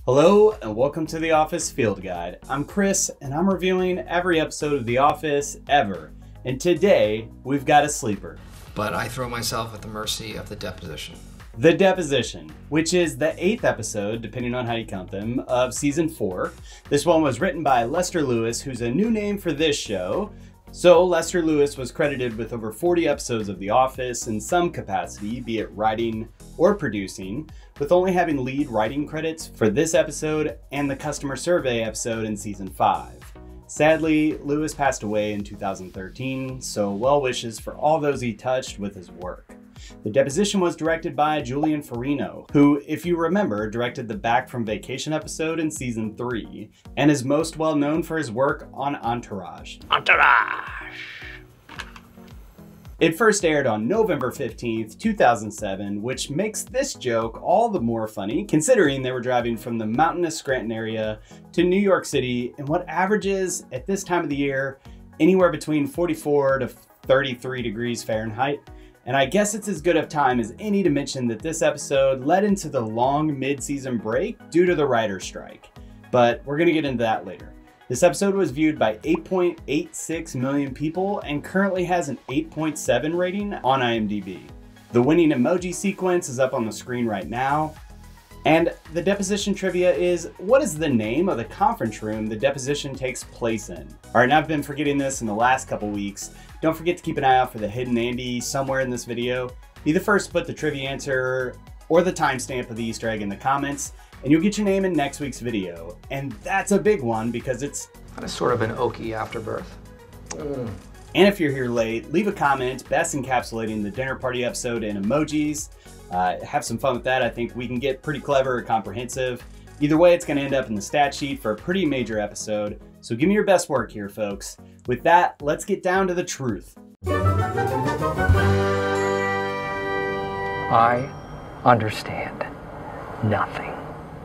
Hello and welcome to The Office Field Guide. I'm Chris and I'm reviewing every episode of The Office ever. And today we've got a sleeper. But I throw myself at the mercy of the Deposition. The Deposition, which is the 8th episode, depending on how you count them, of season 4. This one was written by Lester Lewis, who's a new name for this show. So Lester Lewis was credited with over 40 episodes of The Office in some capacity, be it writing or producing, with only having lead writing credits for this episode and the customer survey episode in season 5. Sadly, Lewis passed away in 2013, so well wishes for all those he touched with his work. The Deposition was directed by Julian Farino, who, if you remember, directed the Back from Vacation episode in season 3, and is most well known for his work on Entourage. It first aired on November 15th, 2007, which makes this joke all the more funny, considering they were driving from the mountainous Scranton area to New York City in what averages, at this time of the year, anywhere between 44 to 33 degrees Fahrenheit. And I guess it's as good of time as any to mention that this episode led into the long mid-season break due to the writer's strike. But we're gonna get into that later. This episode was viewed by 8.86 million people and currently has an 8.7 rating on IMDb. The winning emoji sequence is up on the screen right now. And the Deposition trivia is, what is the name of the conference room the Deposition takes place in? All right, and I've been forgetting this in the last couple weeks. Don't forget to keep an eye out for the hidden Andy somewhere in this video. Be the first to put the trivia answer or the timestamp of the Easter egg in the comments, and you'll get your name in next week's video. And that's a big one because it's Kind of sort of an oaky afterbirth. And if you're here late, leave a comment best encapsulating the dinner party episode in emojis. Have some fun with that. I think we can get pretty clever or comprehensive. Either way, it's going to end up in the stat sheet for a pretty major episode. So give me your best work here, folks. With that, let's get down to the truth. I understand nothing.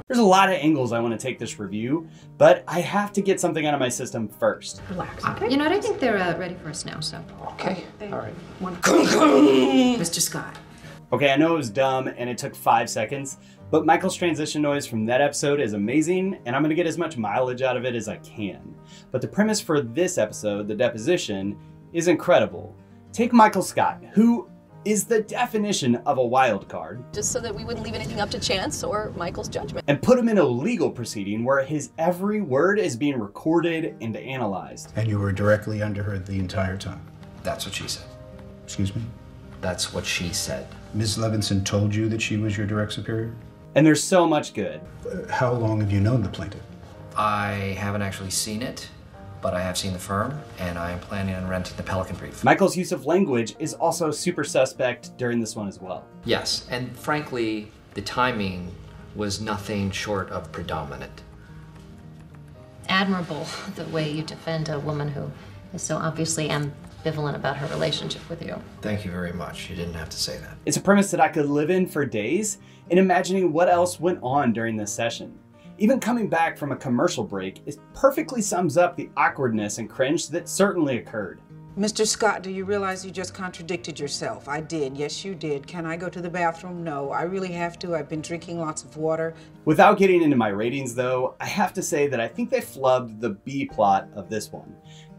There's a lot of angles I want to take this review, but I have to get something out of my system first. Relax, okay? You know what, I think they're ready for us now, so. Okay, all right. Mr. Scott. Okay, I know it was dumb and it took 5 seconds, but Michael's transition noise from that episode is amazing and I'm gonna get as much mileage out of it as I can. But the premise for this episode, The Deposition, is incredible. Take Michael Scott, who is the definition of a wild card. Just so that we wouldn't leave anything up to chance or Michael's judgment. And put him in a legal proceeding where his every word is being recorded and analyzed. And you were directly under her the entire time? That's what she said. Excuse me? That's what she said. Ms. Levinson told you that she was your direct superior? And there's so much good. How long have you known the plaintiff? I haven't actually seen it, but I have seen the firm, and I am planning on renting the Pelican Brief. Michael's use of language is also super suspect during this one as well. Yes, and frankly, the timing was nothing short of predominant. Admirable, the way you defend a woman who is so obviously ambivalent about her relationship with you. Thank you very much. You didn't have to say that. It's a premise that I could live in for days in imagining what else went on during this session. Even coming back from a commercial break, it perfectly sums up the awkwardness and cringe that certainly occurred. Mr. Scott, do you realize you just contradicted yourself? I did. Yes, you did. Can I go to the bathroom? No, I really have to. I've been drinking lots of water. Without getting into my ratings though, I have to say that I think they flubbed the B plot of this one.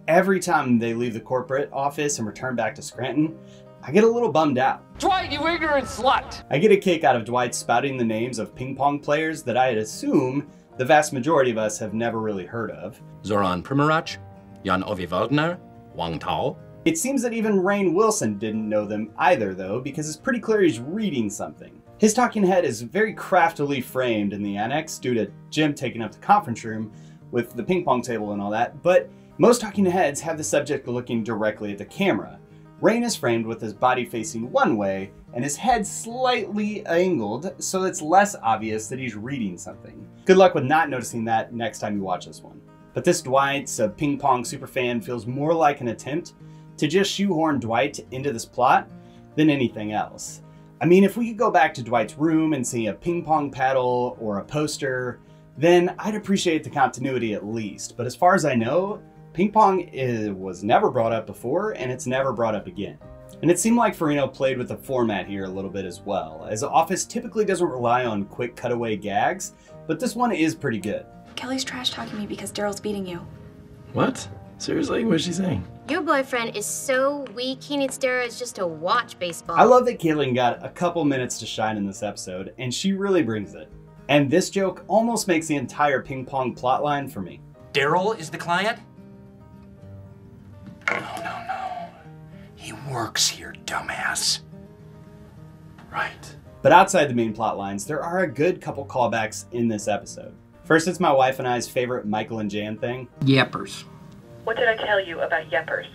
Every time they leave the corporate office and return back to Scranton, I get a little bummed out. Dwight, you ignorant slut! I get a kick out of Dwight spouting the names of ping pong players that I'd assume the vast majority of us have never really heard of. Zoran Primorac, Jan-Ove Wagner, Wang Tao. It seems that even Rainn Wilson didn't know them either though, because it's pretty clear he's reading something. His talking head is very craftily framed in the annex due to Jim taking up the conference room with the ping pong table and all that, but most talking heads have the subject looking directly at the camera. Rainn is framed with his body facing one way and his head slightly angled, so it's less obvious that he's reading something. Good luck with not noticing that next time you watch this one. But this Dwight's a ping pong superfan feels more like an attempt to just shoehorn Dwight into this plot than anything else. I mean, if we could go back to Dwight's room and see a ping pong paddle or a poster, then I'd appreciate the continuity at least. But as far as I know, ping pong was never brought up before and it's never brought up again. And it seemed like Farino played with the format here a little bit as well, as Office typically doesn't rely on quick cutaway gags, but this one is pretty good. Kelly's trash talking me because Daryl's beating you. What? Seriously? What's she saying? Your boyfriend is so weak, he needs steroids just to watch baseball. I love that Caitlin got a couple minutes to shine in this episode, and she really brings it. And this joke almost makes the entire ping pong plotline for me. Daryl is the client? No. He works here, dumbass. Right. But outside the main plot lines, there are a good couple callbacks in this episode. First, it's my wife and I's favorite Michael and Jan thing. Yeppers. What did I tell you about yeppers?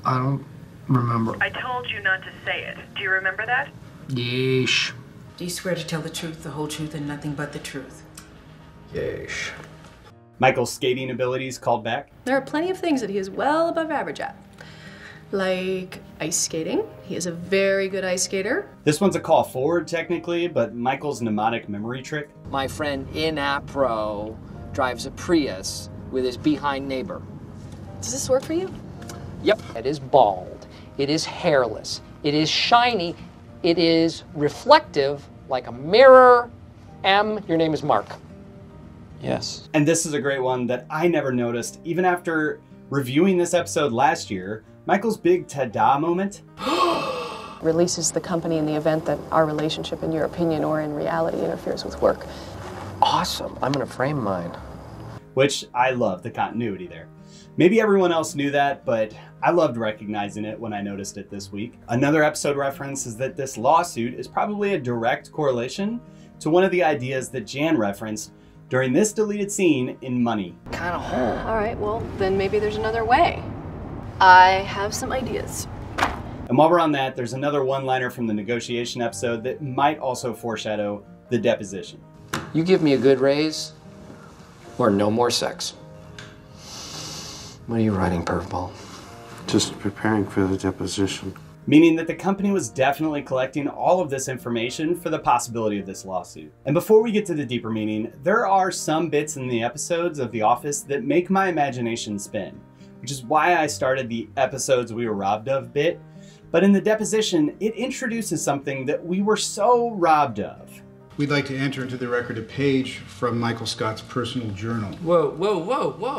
I don't remember. I told you not to say it. Do you remember that? Yeesh. Do you swear to tell the truth, the whole truth, and nothing but the truth? Yeesh. Michael's skating abilities called back. There are plenty of things that he is well above average at. Like ice skating. He is a very good ice skater. This one's a call forward technically, but Michael's mnemonic memory trick. My friend in Apro drives a Prius with his behind neighbor. Does this work for you? Yep. It is bald. It is hairless. It is shiny. It is reflective like a mirror. M, your name is Mark. Yes. And this is a great one that I never noticed even after reviewing this episode last year. Michael's big ta-da moment. Releases the company in the event that our relationship, in your opinion or in reality, interferes with work. Awesome. I'm gonna frame mine. Which I love the continuity there. Maybe everyone else knew that, but I loved recognizing it when I noticed it this week. Another episode reference is that this lawsuit is probably a direct correlation to one of the ideas that Jan referenced during this deleted scene in Money. Kind of home. All right, well, then maybe there's another way. I have some ideas. And while we're on that, there's another one-liner from the negotiation episode that might also foreshadow the deposition. You give me a good raise, or no more sex. What are you writing, Pervball? Just preparing for the deposition. Meaning that the company was definitely collecting all of this information for the possibility of this lawsuit. And before we get to the deeper meaning, there are some bits in the episodes of The Office that make my imagination spin, which is why I started the episodes we were robbed of bit. But in the deposition, it introduces something that we were so robbed of. We'd like to enter into the record a page from Michael Scott's personal journal. Whoa.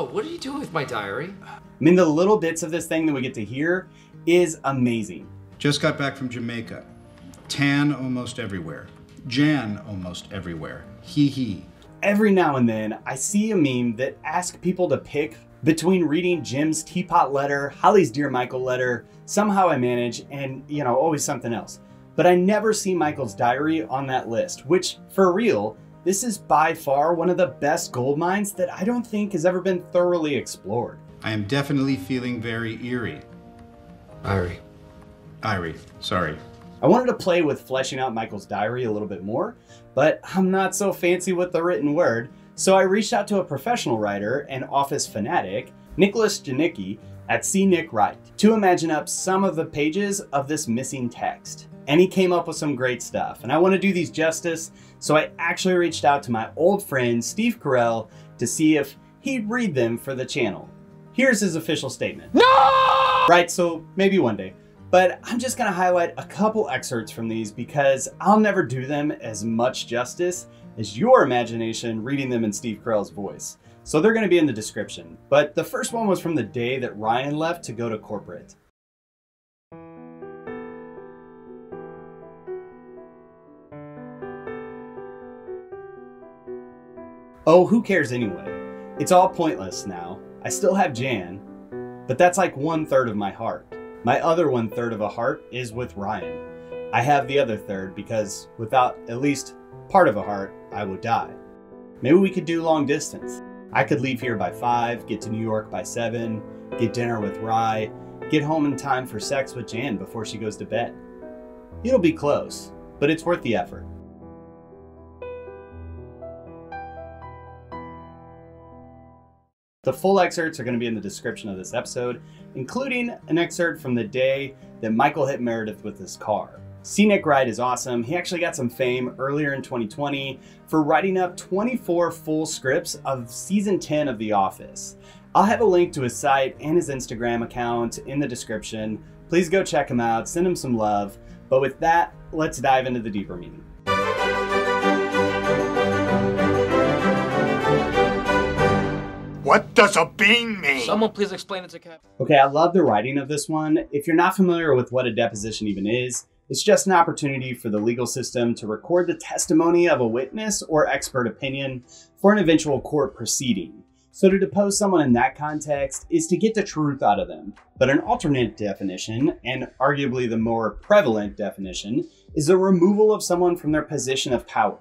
What are you doing with my diary? I mean, the little bits of this thing that we get to hear is amazing. Just got back from Jamaica. Tan almost everywhere. Jan almost everywhere. He. Every now and then, I see a meme that asks people to pick between reading Jim's Teapot letter, Holly's Dear Michael letter, Somehow I Manage, and, always something else. But I never see Michael's diary on that list, which, for real, this is by far one of the best gold mines that I don't think has ever been thoroughly explored. I am definitely feeling very eerie. Irie, sorry. I wanted to play with fleshing out Michael's diary a little bit more, but I'm not so fancy with the written word, so I reached out to a professional writer and Office fanatic, Nicholas Janicki at C. Nick Wright, to imagine up some of the pages of this missing text. And he came up with some great stuff, and I want to do these justice, so I actually reached out to my old friend Steve Carell to see if he'd read them for the channel. Here's his official statement. No! Right, so maybe one day. But I'm just gonna highlight a couple excerpts from these because I'll never do them as much justice as your imagination reading them in Steve Carell's voice. So they're gonna be in the description. But the first one was from the day that Ryan left to go to corporate. Oh, who cares anyway? It's all pointless now. I still have Jan, but that's like 1/3 of my heart. My other 1/3 of a heart is with Ryan. I have the other third because without at least part of a heart, I would die. Maybe we could do long distance. I could leave here by 5, get to New York by 7, get dinner with Rye, get home in time for sex with Jan before she goes to bed. It'll be close, but it's worth the effort. The full excerpts are going to be in the description of this episode, including an excerpt from the day that Michael hit Meredith with his car. C. Nick Wright is awesome. He actually got some fame earlier in 2020 for writing up 24 full scripts of season 10 of The Office. I'll have a link to his site and his Instagram account in the description. Please go check him out, send him some love. But with that, let's dive into the deeper meaning. What does a bean mean? Someone please explain it to Cap. Okay, I love the writing of this one. If you're not familiar with what a deposition even is, it's just an opportunity for the legal system to record the testimony of a witness or expert opinion for an eventual court proceeding. So to depose someone in that context is to get the truth out of them. But an alternate definition, and arguably the more prevalent definition, is the removal of someone from their position of power.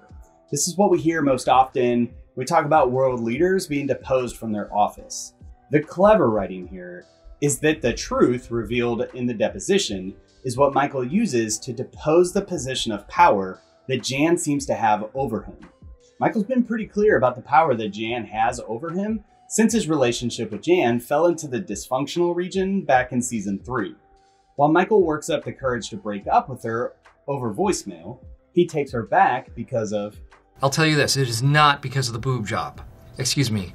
This is what we hear most often when we talk about world leaders being deposed from their office. The clever writing here is that the truth revealed in the deposition is what Michael uses to depose the position of power that Jan seems to have over him. Michael's been pretty clear about the power that Jan has over him since his relationship with Jan fell into the dysfunctional region back in season 3. While Michael works up the courage to break up with her over voicemail, he takes her back because of... I'll tell you this, it is not because of the boob job. Excuse me,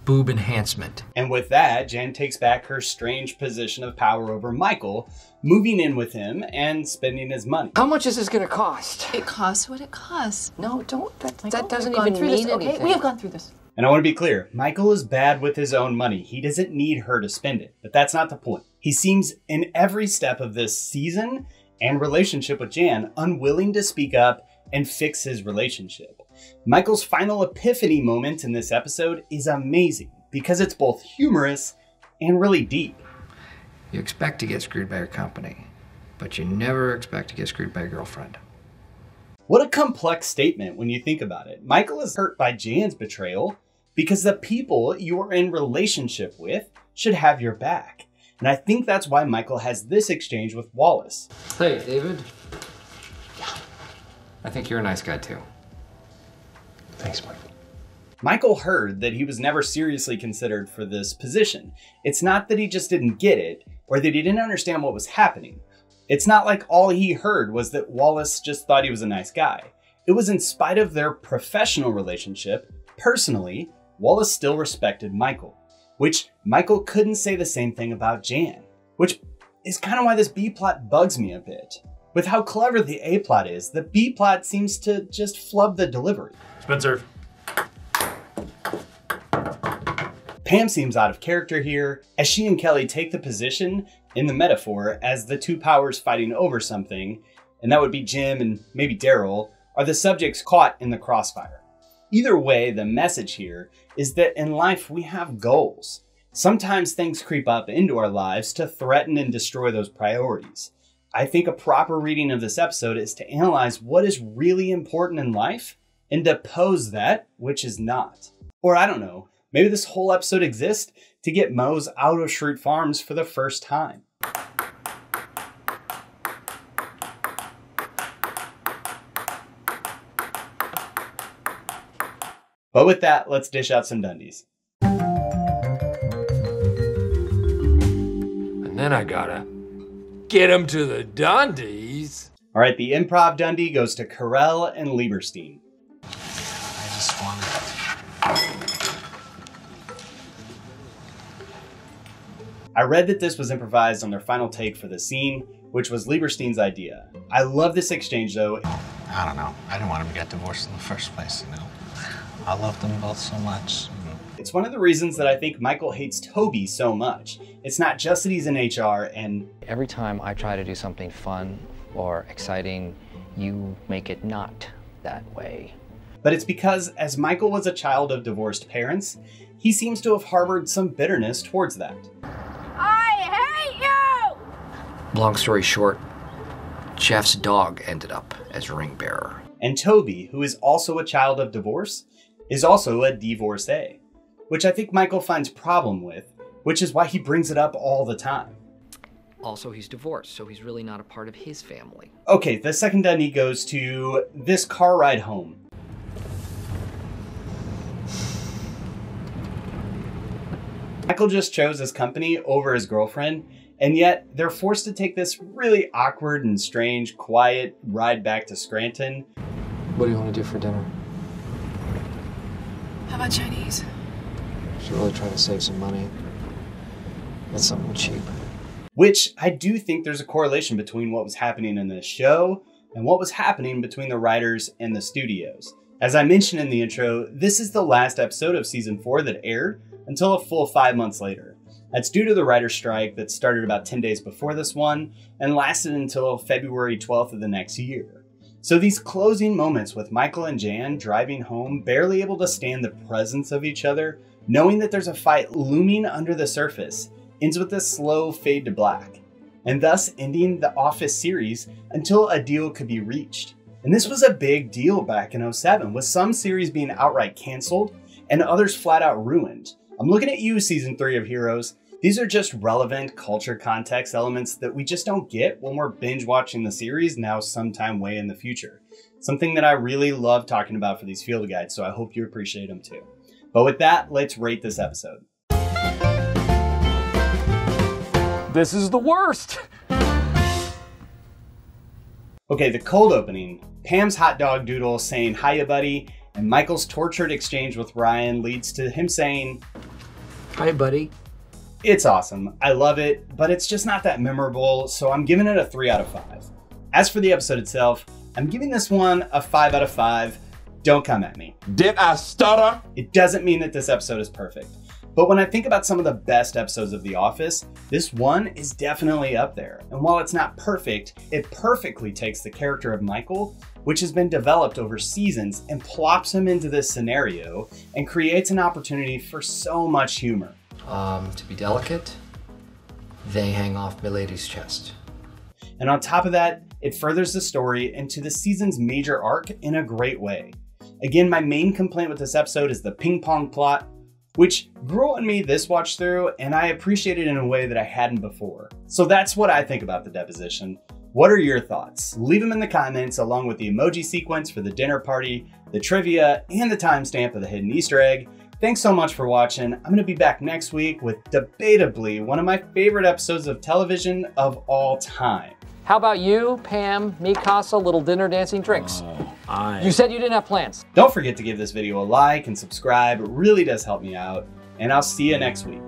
boob enhancement. And with that, Jan takes back her strange position of power over Michael, moving in with him and spending his money. How much is this going to cost? It costs what it costs. No, don't. That Michael, doesn't we've even gone through mean this, okay? anything. We have gone through this. And I want to be clear, Michael is bad with his own money. He doesn't need her to spend it, but that's not the point. He seems in every step of this season and relationship with Jan unwilling to speak up and fix his relationship. Michael's final epiphany moment in this episode is amazing because it's both humorous and really deep. You expect to get screwed by your company, but you never expect to get screwed by your girlfriend. What a complex statement when you think about it. Michael is hurt by Jan's betrayal because the people you are in relationship with should have your back. And I think that's why Michael has this exchange with Wallace. Hey, David. I think you're a nice guy too. Thanks, Mike. Michael heard that he was never seriously considered for this position. It's not that he just didn't get it or that he didn't understand what was happening. It's not like all he heard was that Wallace just thought he was a nice guy. It was in spite of their professional relationship, personally, Wallace still respected Michael, which Michael couldn't say the same thing about Jan, which is kind of why this B-plot bugs me a bit. With how clever the A-plot is, the B-plot seems to just flub the delivery. Spencer. Pam seems out of character here, as she and Kelly take the position in the metaphor as the two powers fighting over something, and that would be Jim and maybe Daryl, are the subjects caught in the crossfire. Either way, the message here is that in life we have goals. Sometimes things creep up into our lives to threaten and destroy those priorities. I think a proper reading of this episode is to analyze what is really important in life and depose that which is not. Or I don't know, maybe this whole episode exists to get Mose out of Shroot Farms for the first time. But with that, let's dish out some Dundies. And then I gotta get him to the Dundies. All right, the improv Dundee goes to Carell and Lieberstein. I just wanted... I read that this was improvised on their final take for the scene, which was Lieberstein's idea. I love this exchange though. I don't know. I didn't want them to get divorced in the first place, you know. I love them both so much. It's one of the reasons that I think Michael hates Toby so much. It's not just that he's in HR and... Every time I try to do something fun or exciting, you make it not that way. But it's because as Michael was a child of divorced parents, he seems to have harbored some bitterness towards that. I hate you! Long story short, Jeff's dog ended up as ring bearer. And Toby, who is also a child of divorce, is also a divorcee, which I think Michael finds problem with, which is why he brings it up all the time. Also, he's divorced, so he's really not a part of his family. Okay, the second Dundee goes to this car ride home. Michael just chose his company over his girlfriend, and yet they're forced to take this really awkward and strange, quiet ride back to Scranton. What do you want to do for dinner? How about Chinese? Should really try to save some money. Get something cheap. which I do think there's a correlation between what was happening in this show and what was happening between the writers and the studios. As I mentioned in the intro, this is the last episode of season 4 that aired until a full 5 months later. That's due to the writer's strike that started about 10 days before this one and lasted until February 12th of the next year. So these closing moments with Michael and Jan driving home, barely able to stand the presence of each other, knowing that there's a fight looming under the surface, ends with a slow fade to black, and thus ending the Office series until a deal could be reached. And this was a big deal back in 07, with some series being outright canceled and others flat out ruined. I'm looking at you, season 3 of Heroes. These are just relevant culture context elements that we just don't get when we're binge watching the series now sometime way in the future. Something that I really love talking about for these field guides, so I hope you appreciate them too. But with that, let's rate this episode. This is the worst. Okay, the cold opening, Pam's hot dog doodle saying hiya buddy, and Michael's tortured exchange with Ryan leads to him saying, hi buddy. It's awesome, I love it, but it's just not that memorable, so I'm giving it a 3 out of 5. As for the episode itself, I'm giving this one a 5 out of 5. Don't come at me. Did I stutter? It doesn't mean that this episode is perfect. But when I think about some of the best episodes of The Office, this one is definitely up there. And while it's not perfect, it perfectly takes the character of Michael, which has been developed over seasons, and plops him into this scenario and creates an opportunity for so much humor. To be delicate, they hang off Milady's chest. And on top of that, it furthers the story into the season's major arc in a great way. Again, my main complaint with this episode is the ping pong plot, which grew on me this watch through, and I appreciate it in a way that I hadn't before. So that's what I think about the Deposition. What are your thoughts? Leave them in the comments along with the emoji sequence for the dinner party, the trivia, and the timestamp of the hidden Easter egg. Thanks so much for watching. I'm gonna be back next week with debatably one of my favorite episodes of television of all time. How about you, Pam, Mikasa, little dinner, dancing, drinks? You said you didn't have plans. Don't forget to give this video a like and subscribe. It really does help me out. And I'll see you next week.